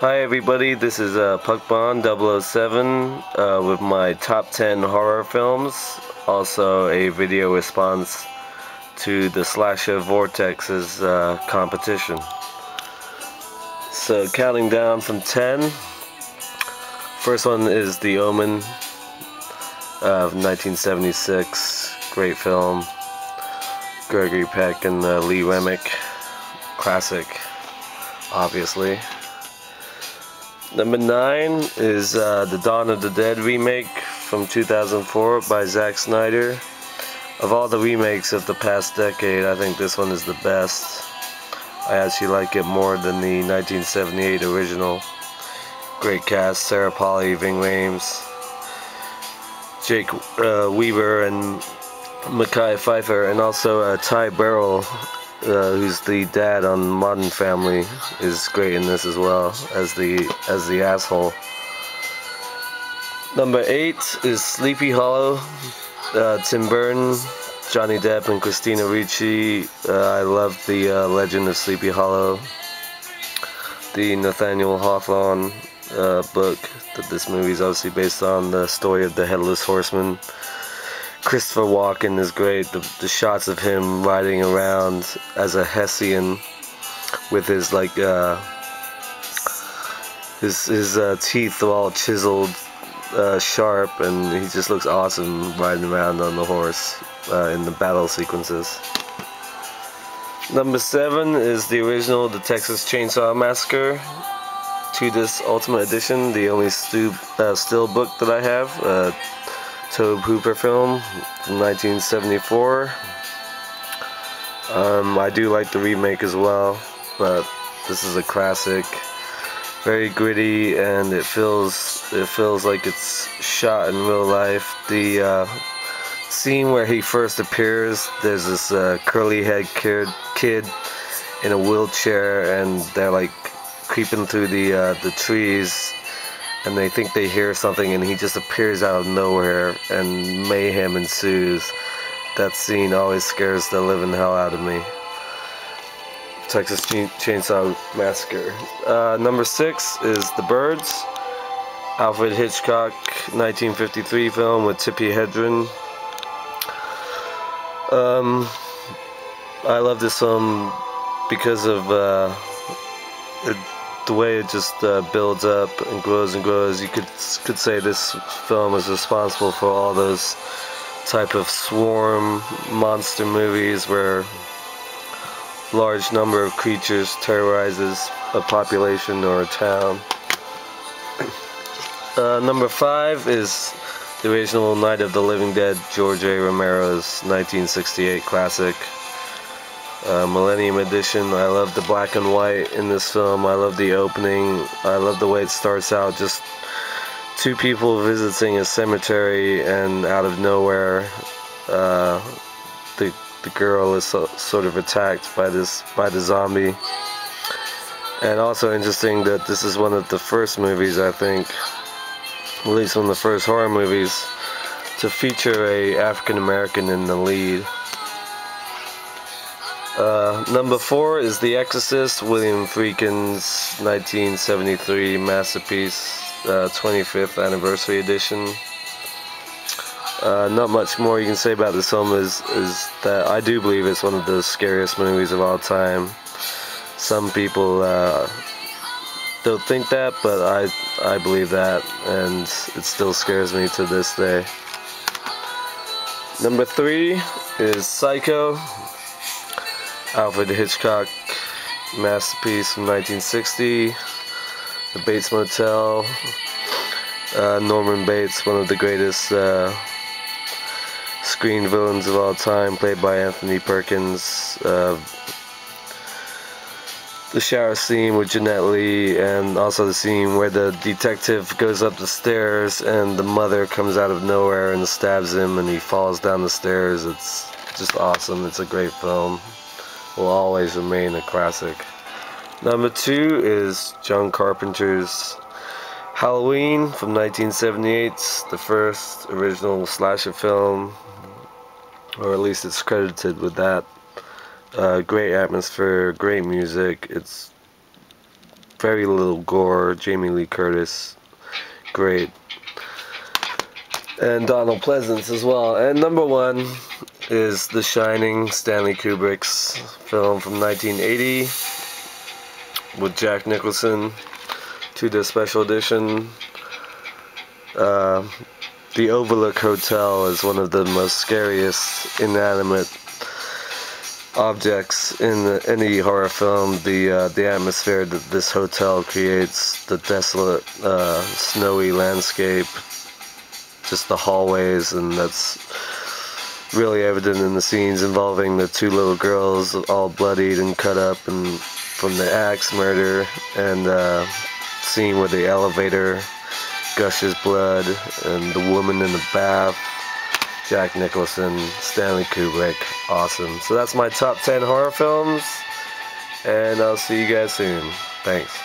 Hi everybody, this is Puckbond 007 with my top 10 horror films, also a video response to the Slasher Vortex's competition. So counting down from 10, first one is The Omen of 1976, great film, Gregory Peck and Lee Remick, classic, obviously. Number 9 is the Dawn of the Dead remake from 2004 by Zack Snyder. Of all the remakes of the past decade, I think this one is the best. I actually like it more than the 1978 original. Great cast: Sarah Polley, Ving Rhames, Jake Weaver, and Mekhi Phifer, and also Ty Burrell, who's the dad on Modern Family, is great in this as well as the asshole. Number 8 is Sleepy Hollow. Tim Burton, Johnny Depp, and Christina Ricci. I love the Legend of Sleepy Hollow, the Nathaniel Hawthorne book that this movie is obviously based on, the story of the Headless Horseman. Christopher Walken is great. The shots of him riding around as a Hessian with his his teeth all chiseled, sharp, and he just looks awesome riding around on the horse in the battle sequences. Number 7 is the original The Texas Chainsaw Massacre to this Ultimate Edition, the only still book that I have. Tobe Hooper film from 1974. I do like the remake as well, but this is a classic. Very gritty, and it feels like it's shot in real life. The scene where he first appears, there's this curly head kid in a wheelchair, and they're like creeping through the trees, and they think they hear something, and he just appears out of nowhere, and mayhem ensues. That scene always scares the living hell out of me. Texas Chainsaw Massacre. Number 6 is The Birds, Alfred Hitchcock 1953 film with Tippi Hedren. I love this film because of the way it just builds up and grows and grows. You could say this film is responsible for all those type of swarm monster movies where large number of creatures terrorizes a population or a town. Number 5 is the original Night of the Living Dead, George A. Romero's 1968 classic. Millennium Edition. I love the black and white in this film. I love the opening. I love the way it starts out, just two people visiting a cemetery, and out of nowhere the girl is sort of attacked by the zombie. And also interesting that this is one of the first movies, I think, at least one of the first horror movies, to feature a African American in the lead. Number 4 is The Exorcist, William Friedkin's 1973 masterpiece, 25th anniversary edition. Not much more you can say about this film is that I do believe it's one of the scariest movies of all time. Some people don't think that, but I believe that, and it still scares me to this day. Number 3 is Psycho, Alfred Hitchcock masterpiece from 1960. The Bates Motel. Norman Bates, one of the greatest screen villains of all time, played by Anthony Perkins. The shower scene with Jeanette Lee, and also the scene where the detective goes up the stairs and the mother comes out of nowhere and stabs him and he falls down the stairs. It's just awesome. It's a great film. Will always remain a classic. Number 2 is John Carpenter's Halloween from 1978, the first original slasher film, or at least it's credited with that. Great atmosphere, great music. It's very little gore. Jamie Lee Curtis, great. And Donald Pleasance as well. And number one is The Shining, Stanley Kubrick's film from 1980 with Jack Nicholson, 2-disc special edition. The Overlook Hotel is one of the most scariest inanimate objects in any horror film. The atmosphere that this hotel creates, the desolate, snowy landscape, just the hallways, and that's really evident in the scenes involving the 2 little girls, all bloodied and cut up and from the axe murder, and scene where the elevator gushes blood, and the woman in the bath. Jack Nicholson, Stanley Kubrick, awesome. So that's my top 10 horror films, and I'll see you guys soon. Thanks.